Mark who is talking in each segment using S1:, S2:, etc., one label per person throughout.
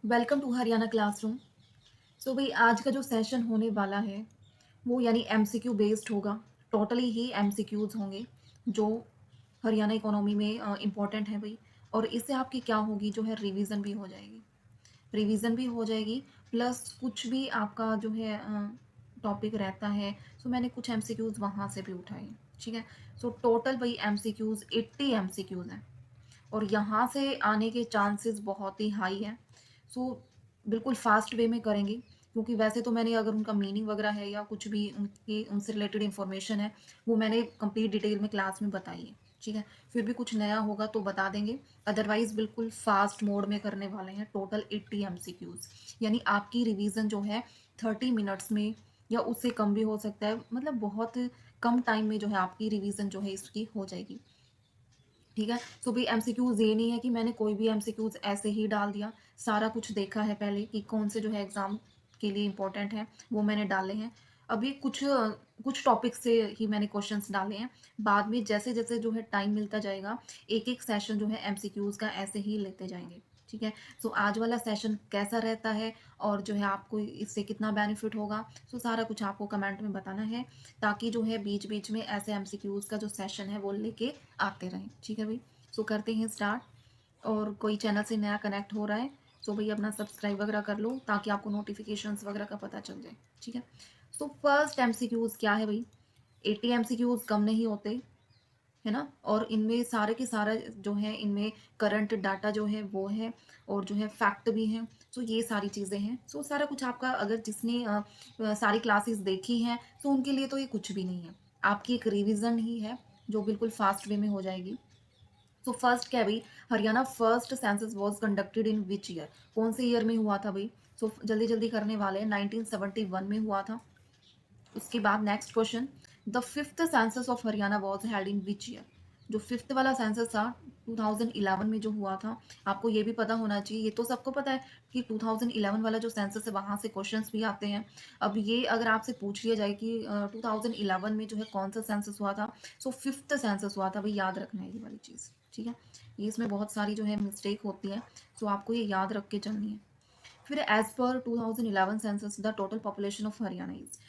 S1: Welcome to Haryana classroom. So भाई आज का जो सेशन होने वाला है वो यानी एमसीक्यू बेस्ड होगा। टोटली ही एमसीक्यूज होंगे जो हरियाणा इकोनॉमी में इम्पॉर्टेंट है भाई। और इससे आपकी क्या होगी जो है रिवीजन भी हो जाएगी। रिवीजन भी हो जाएगी प्लस कुछ भी आपका जो है टॉपिक रहता है। सो मैंने कुछ एमसीक्यूज वहाँ से भी उठाए। ठीक है। सो टोटल भाई एमसीक्यूज 80 एमसीक्यूज हैं और यहाँ से आने के चांसेस बहुत ही हाई हैं। सो बिल्कुल फास्ट वे में करेंगे क्योंकि वैसे तो मैंने अगर उनका मीनिंग वगैरह है या कुछ भी उनकी उनसे रिलेटेड इन्फॉर्मेशन है वो मैंने कंप्लीट डिटेल में क्लास में बताई है। ठीक है। फिर भी कुछ नया होगा तो बता देंगे। अदरवाइज बिल्कुल फास्ट मोड में करने वाले हैं। टोटल 80 एमसीक्यूज यानी आपकी रिवीजन जो है 30 मिनट्स में या उससे कम भी हो सकता है। मतलब बहुत कम टाइम में जो है आपकी रिवीजन जो है इसकी हो जाएगी। ठीक है। सो भी एमसीक्यूज ये नहीं है कि मैंने कोई भी एमसीक्यूज ऐसे ही डाल दिया। सारा कुछ देखा है पहले कि कौन से जो है एग्जाम के लिए इंपॉर्टेंट है वो मैंने डाले हैं। अभी कुछ कुछ टॉपिक से ही मैंने क्वेश्चंस डाले हैं। बाद में जैसे जैसे जो है टाइम मिलता जाएगा एक एक सेशन जो है एमसीक्यूज का ऐसे ही लेते जाएंगे। ठीक है। सो आज वाला सेशन कैसा रहता है और जो है आपको इससे कितना बेनिफिट होगा सो सारा कुछ आपको कमेंट में बताना है ताकि जो है बीच बीच में ऐसे एमसीक्यूज का जो सेशन है वो लेके आते रहें। ठीक है भाई। सो करते हैं स्टार्ट। और कोई चैनल से नया कनेक्ट हो रहा है सो भाई अपना सब्सक्राइब वगैरह कर लो ताकि आपको नोटिफिकेशंस वगैरह का पता चल जाए। ठीक है। सो फर्स्ट एमसीक्यूज क्या है भाई। 80 एमसीक्यूज कम नहीं होते है ना। और इनमें सारे के सारा जो है इनमें करंट डाटा जो है वो है और जो है फैक्ट भी है। सो ये सारी चीज़ें हैं। सो सारा कुछ आपका अगर जिसने सारी क्लासेस देखी हैं तो उनके लिए तो ये कुछ भी नहीं है। आपकी एक रिवीजन ही है जो बिल्कुल फास्ट वे में हो जाएगी। सो फर्स्ट क्या है भाई। Haryana first census was conducted in which year. कौन से ईयर में हुआ था भाई। सो जल्दी जल्दी करने वाले हैं। 1971 में हुआ था। उसके बाद next question. The fifth census of Haryana was held in which year. जो फिफ्थ वाला सेंसस था 2011 में जो हुआ था। आपको ये भी पता होना चाहिए। ये तो सबको पता है कि 2011 वाला जो सेंसस है वहां से क्वेश्चंस भी आते हैं। अब ये अगर आपसे पूछ लिया जाए कि 2011 में जो है कौन सा सेंसस हुआ था। सो फिफ्थ सेंसस हुआ था भाई। याद रखना है ये वाली चीज़। ठीक है। ये इसमें बहुत सारी जो है मिस्टेक होती है। सो आपको ये याद रख के चलनी है। फिर as per 2011 census the total population of Haryana is.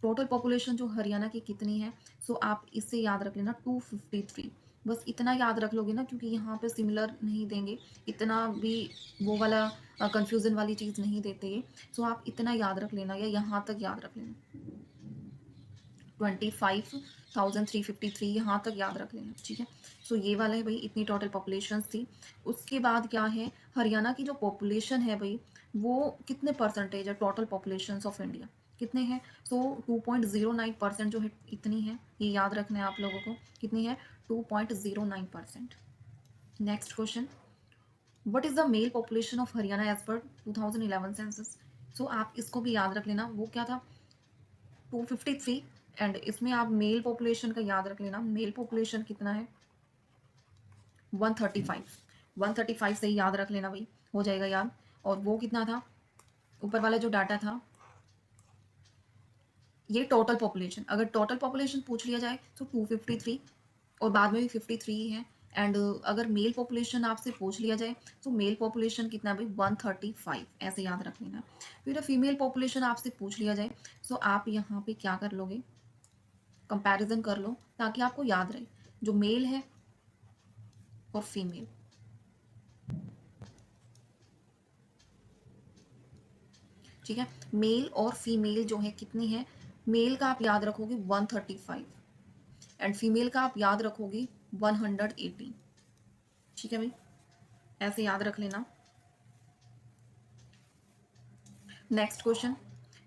S1: Total population जो हरियाणा की कितनी है। सो आप इससे याद रख लेना 253। बस इतना याद रख लोगे ना क्योंकि यहाँ पे सिमिलर नहीं देंगे। इतना भी वो वाला कंफ्यूजन वाली चीज़ नहीं देते ये। सो आप इतना याद रख लेना या यहाँ तक याद रख लेना। 25,353 यहाँ तक याद रख लेना। ठीक है। सो ये वाला है भाई। इतनी टोटल पॉपुलेशन थी। उसके बाद क्या है हरियाणा की जो पॉपुलेशन है भाई वो कितने परसेंटेज है टोटल पॉपुलेशन ऑफ इंडिया कितने हैं। सो 2.09% जो है इतनी है। ये याद रखना है आप लोगों को कितनी है 2.09%। Next question. What is the male population of Haryana as per 2011 census. सो आप इसको भी याद रख लेना वो क्या था 253। एंड इसमें आप मेल पॉपुलेशन का याद रख लेना। मेल पॉपुलेशन कितना है 135। 135 से ही याद रख लेना भाई। हो जाएगा याद। और वो कितना था ऊपर वाला जो डाटा था ये टोटल पॉपुलेशन। अगर टोटल पॉपुलेशन पूछ लिया जाए तो 253 और बाद में भी 53 ही है। एंड अगर मेल पॉपुलेशन आपसे पूछ लिया जाए तो मेल पॉपुलेशन कितना भाई 135 ऐसे याद रख लेना। फिर फीमेल पॉपुलेशन आपसे पूछ लिया जाए तो आप यहाँ पे क्या कर लोगे कंपैरिजन कर लो ताकि आपको याद रहे जो मेल है और फीमेल। ठीक है। मेल और फीमेल जो है कितनी है। मेल का आप याद रखोगे 135 एंड फीमेल का आप याद रखोगे 118। ठीक है भाई। ऐसे याद रख लेना। Next question.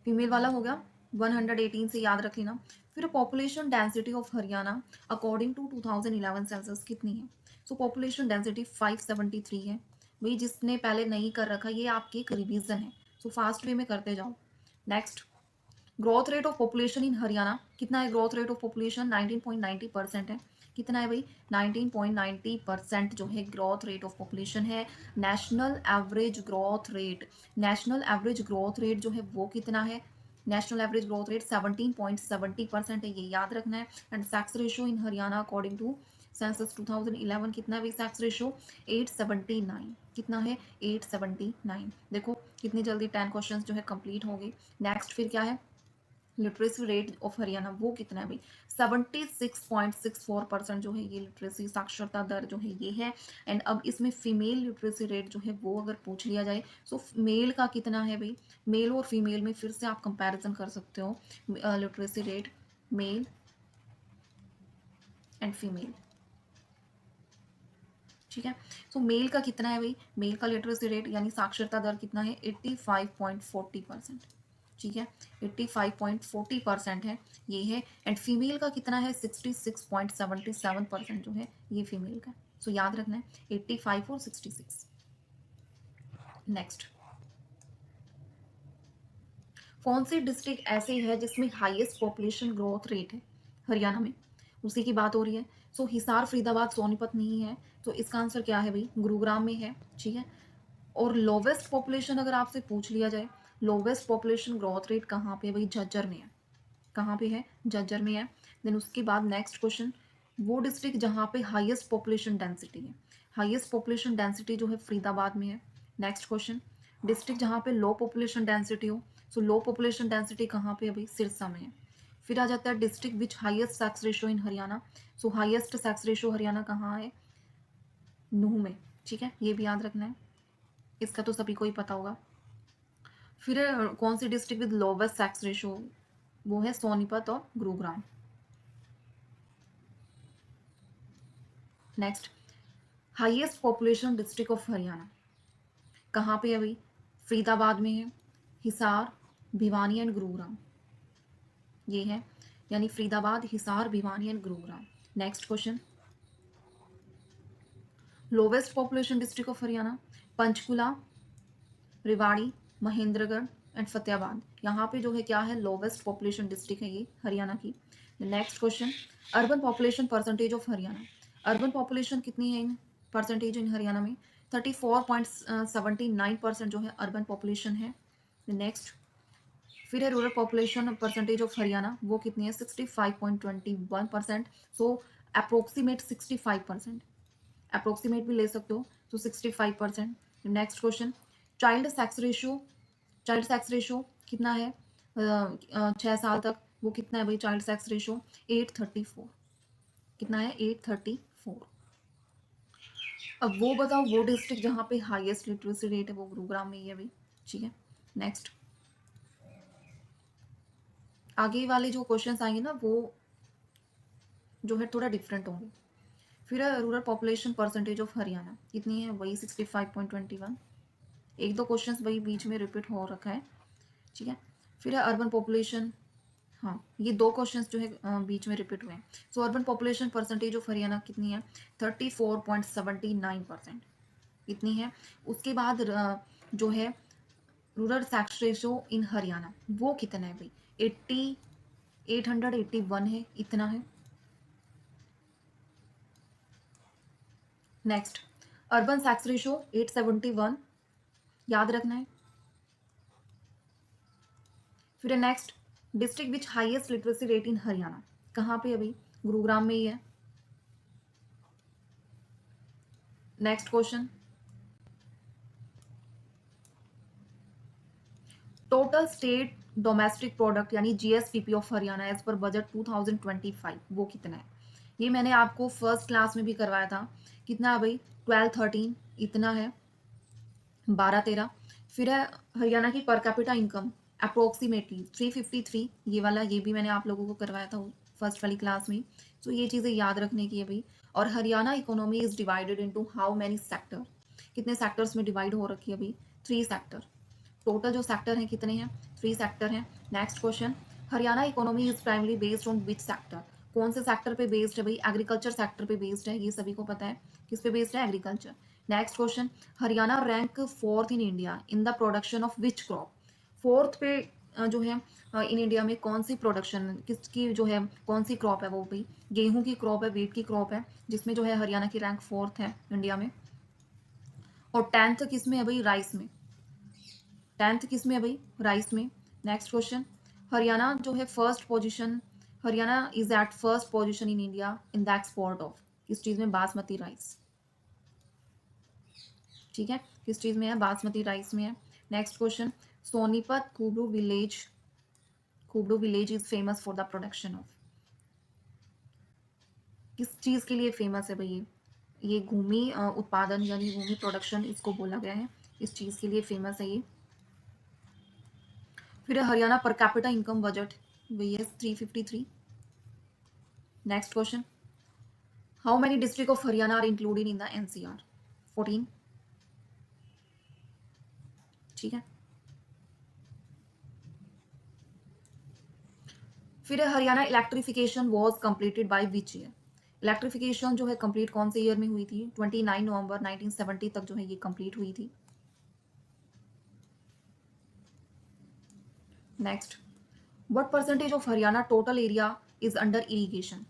S1: फीमेल वाला हो गया 118 से याद रख लेना। फिर population density of Haryana according to 2011 census कितनी है। सो पॉपुलेशन डेंसिटी 573 है। भाई जिसने पहले नहीं कर रखा ये आपकी एक रिवीजन है। सो फास्ट वे में करते जाओ। Next. Growth rate of population in Haryana कितना है। ग्रोथ रेट ऑफ पॉपुलेशन 19.90% है। कितना है भाई 19.90% जो है ग्रोथ रेट ऑफ पॉपुलेशन है। National average growth rate. National average growth rate जो है वो कितना है। नेशनल एवरेज ग्रोथ रेट 17.70% है। ये याद रखना है। And sex ratio in Haryana according to census 2011 कितना है भाई सेक्स रेशियो 879। कितना है 879। देखो कितनी जल्दी 10 क्वेश्चन जो है कंप्लीट हो गए। नेक्स्ट फिर क्या है, लिटरेसी रेट ऑफ हरियाणा वो कितना है भाई, 76.64% जो है ये लिटरेसी साक्षरता दर जो है ये है। एंड अब इसमें फीमेल लिटरेसी रेट जो है वो अगर पूछ लिया जाए, सो मेल का कितना है भाई, मेल और फीमेल में फिर से आप कंपैरिजन कर सकते हो, literacy rate male and female, ठीक है। सो मेल का कितना है भाई, मेल का लिटरेसी रेट यानी साक्षरता दर कितना है 85.40%, ठीक है, 85.40% है ये है। एंड फीमेल का कितना है 66.77% जो है ये फीमेल का। सो याद रखना है 85 और 66। नेक्स्ट, कौन सी डिस्ट्रिक्ट ऐसी है जिसमें हाईएस्ट पॉपुलेशन ग्रोथ रेट है हरियाणा में, उसी की बात हो रही है। सो हिसार, फरीदाबाद, सोनीपत नहीं है, तो इसका आंसर क्या है भाई, गुरुग्राम में है, ठीक है। और लोवेस्ट पॉपुलेशन अगर आपसे पूछ लिया जाए, लोवेस्ट पॉपुलेशन ग्रोथ रेट कहाँ पे है भाई, झज्जर में है। कहाँ पे है, झज्जर में है। देन उसके बाद नेक्स्ट क्वेश्चन, वो डिस्ट्रिक्ट जहाँ पे हाईएस्ट पॉपुलेशन डेंसिटी है, हाईएस्ट पॉपुलेशन डेंसिटी जो है फरीदाबाद में है। नेक्स्ट क्वेश्चन, डिस्ट्रिक्ट जहाँ पे लो पॉपुलेशन डेंसिटी हो, सो लो पॉपुलेशन डेंसिटी कहाँ पे अभी, सिरसा में है। फिर आ जाता है district which highest sex ratio in Haryana, so highest sex ratio Haryana कहाँ है, नूह में, ठीक है, ये भी याद रखना है, इसका तो सभी को ही पता होगा। फिर कौन सी district with lowest sex ratio, वो है सोनीपत और Gurugram. Next, highest population district of Haryana कहाँ पे है भाई, फरीदाबाद में है, हिसार, भिवानी एंड गुरुग्राम, ये है, यानी Faridabad, Hisar, Bhiwani and Gurugram. Next question, lowest population district of Haryana, Panchkula, Rewari, Mahendragarh and Fatehabad, यहाँ पे जो है क्या है, लोवेस्ट पॉपुलेशन डिस्ट्रिक्ट है ये हरियाणा की। Next question, urban population percentage of Haryana, urban population कितनी है इन परसेंटेज इन हरियाणा में, 34.79% जो है अर्बन पॉपुलेशन है। नेक्स्ट, फिर है rural population percentage of Haryana, वो कितनी है 65.21%। सो अप्रोक्सीमेट 65%, अप्रोक्सीमेट भी ले सकते हो, तो 65%। Next question, child sex ratio, child sex ratio कितना है 6 साल तक, वो कितना है भाई चाइल्ड सेक्स रेशियो, 834, कितना है 834। अब वो बताओ वो डिस्ट्रिक्ट जहाँ पे हाईएस्ट लिटरेसी रेट है वो गुरुग्राम में ही है भाई, ठीक है। नेक्स्ट, आगे वाले जो क्वेश्चंस आएंगे ना वो जो है थोड़ा डिफरेंट होंगे। फिर rural population percentage of Haryana कितनी है, वही 65.21, एक दो क्वेश्चंस वही बीच में रिपीट हो रखा है, ठीक है। फिर है अर्बन पॉपुलेशन, हाँ ये दो क्वेश्चंस जो है बीच में रिपीट हुए हैं। सो urban population percentage of Haryana कितनी है, 34.79%, इतनी है। उसके बाद जो है रूरल सेक्स रेशो इन हरियाणा वो कितना है भाई, 881 है, इतना है। नेक्स्ट, अर्बन सेक्स रेशो 871, याद रखना है। फिर next, district which highest literacy rate in Haryana कहाँ पे अभी, गुरुग्राम में ही है। Next question, total state domestic product यानी GSPP of Haryana as per budget 2025 वो कितना है, ये मैंने आपको फर्स्ट क्लास में भी करवाया था, कितना है भाई 1213, इतना है 1213। फिर है हरियाणा की पर कैपिटा इनकम अप्रोक्सीमेटली 353, ये वाला ये भी मैंने आप लोगों को करवाया था फर्स्ट वाली क्लास में। तो ये चीज़ें याद रखने की है भाई। और Haryana economy is divided into how many sector, कितने सेक्टर्स में डिवाइड हो रखी है अभी, 3 सेक्टर, टोटल जो सेक्टर हैं कितने हैं, 3 सेक्टर हैं। Next question, Haryana economy is primarily based on which sector, कौन से सेक्टर पे बेस्ड है भाई, एग्रीकल्चर सेक्टर पे बेस्ड है, ये सभी को पता है किस पे बेस्ड है, agriculture. Next question, Haryana rank fourth in India in the production of which crop, fourth पे जो है इन इंडिया में कौन सी प्रोडक्शन किसकी जो है, कौन सी क्रॉप है वो भी, गेहूं की क्रॉप है, वीट की क्रॉप है, जिसमें जो है हरियाणा की रैंक फोर्थ है इंडिया में। और 10th किस में है भाई, राइस में, 10th किस में है भाई, राइस में। नेक्स्ट क्वेश्चन, हरियाणा जो है first position, Haryana is at first position in India in the export of, किस चीज में, बासमती राइस। ठीक है, किस चीज़ में है, बासमती राइस में है। Next question, Sonipat Kubru village is famous for the production of, किस चीज़ के लिए फेमस है भाई ये भूमि उत्पादन यानी भूमि प्रोडक्शन इसको बोला गया है, इस चीज़ के लिए फेमस है ये। फिर Haryana per capita income budget वही है 353। Next question, how many district of Haryana are included in the NCR, 14। ठीक है, फिर Haryana electrification was completed by which year, electrification जो है कंप्लीट कौन से ईयर में हुई थी, 29 नवंबर 1970 तक जो है ये कंप्लीट हुई थी। Next, what percentage of Haryana total area is under irrigation,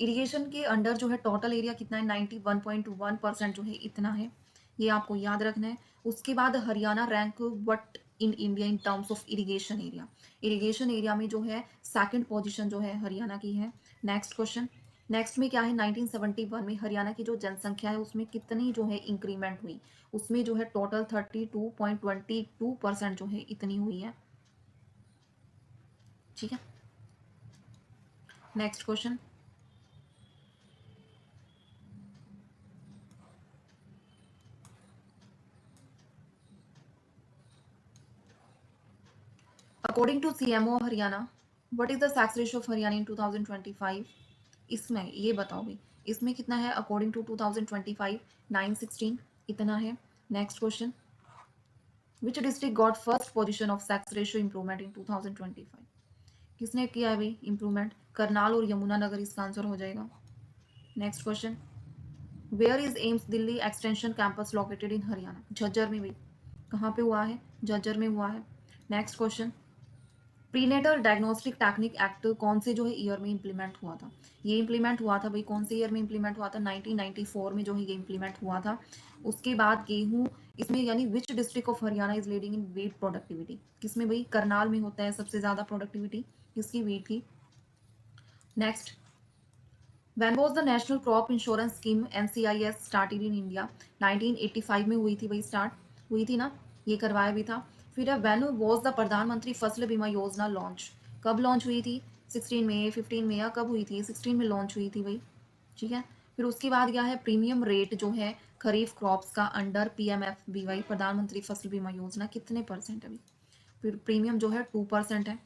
S1: irrigation के अंडर जो है टोटल एरिया कितना है, 91.1% जो है इतना है, ये आपको याद रखना है। उसके बाद Haryana rank what in India in terms of irrigation area, irrigation area में जो है सेकंड पोजीशन जो है हरियाणा की है। नेक्स्ट क्वेश्चन, नेक्स्ट में क्या है, 1971 में हरियाणा की जो जनसंख्या है उसमें कितनी जो है इंक्रीमेंट हुई, उसमें जो है टोटल 32.22% जो है इतनी हुई है। ठीक है, next question, according to CMO Haryana what is the sex ratio of Haryana in 2025, इसमें ये बताओ भाई इसमें कितना है, अकॉर्डिंग टू 2025 916 इतना है। Next question, which district got first position of sex ratio improvement in 2025, किसने किया है भाई इंप्रूवमेंट, करनाल और यमुनानगर इसका आंसर हो जाएगा। Next question, where is AIIMS Delhi extension campus located in Haryana, Jhajjar में भाई, कहाँ पे हुआ है, झज्जर में हुआ है। Next question, prenatal diagnostic technique act कौन से जो है ईयर में इंप्लीमेंट हुआ था, ये इंप्लीमेंट हुआ था भाई कौन से ईयर में इंप्लीमेंट हुआ था, 1994 में जो है ये इंप्लीमेंट हुआ था। उसके बाद गेहूं, इसमें यानी which district of Haryana is leading in wheat productivity, किसमें भाई, करनाल में होता है सबसे ज्यादा प्रोडक्टिविटी किसकी, वीट की। Next, when was the national crop insurance scheme NCIS started in India, 1985 में हुई थी भाई, स्टार्ट हुई थी ना, ये करवाया भी था। फिर व्हेन वाज द प्रधानमंत्री फसल बीमा योजना लॉन्च, कब लॉन्च हुई थी, 16 में 15 में या कब हुई थी, 16 में लॉन्च हुई थी भाई। ठीक है, फिर उसके बाद क्या है, प्रीमियम रेट जो है खरीफ क्रॉप्स का अंडर पीएमएफबीवाई प्रधानमंत्री फसल बीमा योजना कितने परसेंट है अभी, फिर प्रीमियम जो है 2% है।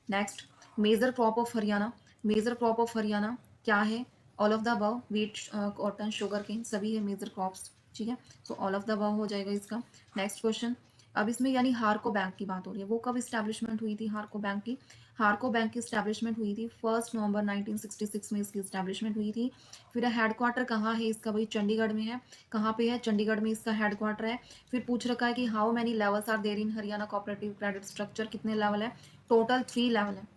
S1: Next, major crop of Haryana, major crop of Haryana क्या है, all of the above, wheat cotton sugar cane सभी है मेजर क्रॉप्स। ठीक है, so all of the above हो जाएगा इसका। नेक्स्ट क्वेश्चन, अब इसमें यानी हारको बैंक की बात हो रही है, वो कब इस्टेब्लिशमेंट हुई थी हारको बैंक की, हारको बैंक की इस्टेब्लिशमेंट हुई थी 1 नवंबर 1966 में इसकी इस्टेब्लिशमेंट हुई थी। फिर हेडक्वार्टर कहाँ है इसका भाई, चंडीगढ़ में है, कहाँ पे है, चंडीगढ़ में इसका हेडक्वार्टर है। फिर पूछ रखा है कि how many levels are there in Haryana cooperative credit structure, कितने लेवल है, टोटल 3 लेवल है,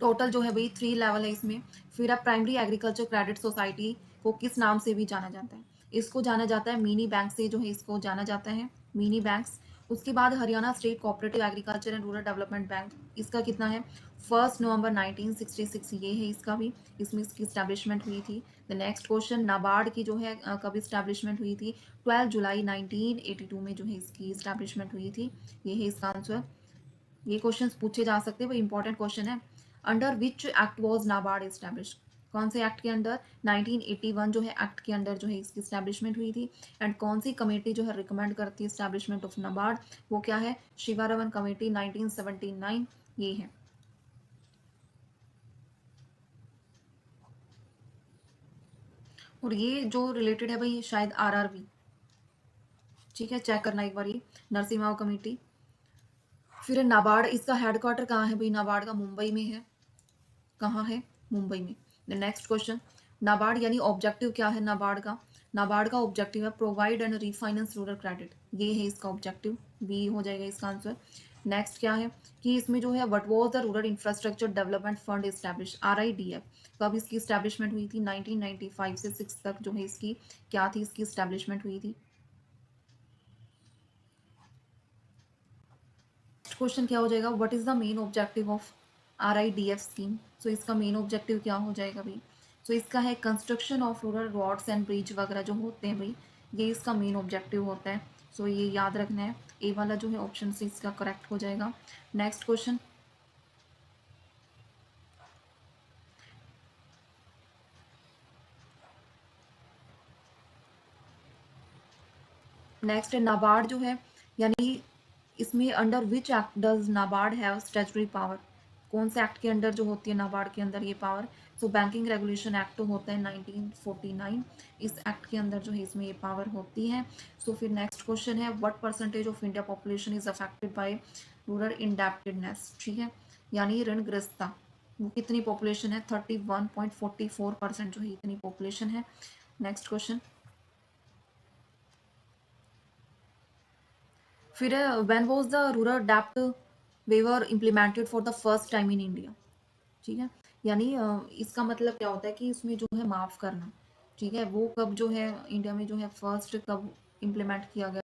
S1: टोटल जो है भाई 3 लेवल है इसमें। फिर अब प्राइमरी एग्रीकल्चर क्रेडिट सोसाइटी को किस नाम से भी जाना जाता है, इसको जाना जाता है मिनी बैंक से जो है इसको जाना जाता है, मिनी बैंक्स। उसके बाद Haryana state cooperative agriculture and rural development bank, इसका कितना है, 1 नवंबर 1966 ये है इसका भी, इसमें इसकी स्टैब्लिशमेंट हुई थी। द नेक्स्ट क्वेश्चन, नाबार्ड की जो है कब स्टैब्लिशमेंट हुई थी, 12 जुलाई 1982 में जो है इसकी स्टैब्लिशमेंट हुई थी, ये है इसका आंसर। ये क्वेश्चंस पूछे जा सकते हैं, वो इंपॉर्टेंट क्वेश्चन है। Under which act was NABARD establish, कौन से एक्ट के अंडर, 1981 जो है एक्ट के अंडर जो है इसकी स्टैब्लिशमेंट हुई थी। एंड कौन सी कमेटी जो है रिकमेंड करती है स्टैब्लिशमेंट ऑफ नाबार्ड, वो क्या है, शिवारमन कमेटी 1979 ये है। और ये जो रिलेटेड है भाई शायद आरआरबी, ठीक है चेक करना एक बार, ये नरसिम्हा कमेटी। फिर नाबार्ड इसका हेडक्वार्टर कहाँ है भाई, नाबार्ड का मुंबई में है, कहाँ है, मुंबई में। नेक्स्ट क्वेश्चन, नाबार्ड यानी ऑब्जेक्टिव क्या है नाबार्ड का, नाबार्ड का ऑब्जेक्टिव है provide and refinance rural credit, ये है इसका ऑब्जेक्टिव, बी हो जाएगा इसका आंसर। नेक्स्ट क्या है कि इसमें जो है what was the rural infrastructure development fund establish, RIDF, कब इसकी स्टैब्लिशमेंट हुई थी, 1995 से 6 तक जो है इसकी क्या थी, इसकी स्टैब्लिशमेंट हुई थी। क्वेश्चन क्या हो जाएगा, what is the main objective of RIDF scheme, so इसका मेन ऑब्जेक्टिव क्या हो जाएगा भाई, सो इसका है construction of rural roads and bridge वगैरह जो होते हैं भाई, ये इसका मेन ऑब्जेक्टिव होता है। सो ये याद रखना है। ए वाला जो है ऑप्शन सी इसका करेक्ट हो जाएगा। Next question. नेक्स्ट है नाबार्ड जो है, यानी इसमें under which act does NABARD have statutory power? कौन से एक्ट के अंडर जो होती है नाबार्ड के अंदर ये पावर? सो बैंकिंग रेगुलेशन एक्ट होता है 1949, इस एक्ट के अंदर जो है इसमें ये पावर होती है। सो फिर नेक्स्ट क्वेश्चन है, what percentage of India population is affected by rural indebtedness? ठीक है, यानी ऋणग्रस्तता, वो कितनी पॉपुलेशन है? 31.44% जो है इतनी पॉपुलेशन है। Next question. फिर व्हेन वाज द रूरल डेप्ट waiver implemented for the first time in India? ठीक है, यानी इसका मतलब क्या होता है कि इसमें जो है माफ़ करना, ठीक है, वो कब जो है इंडिया में जो है फर्स्ट कब इम्प्लीमेंट किया गया?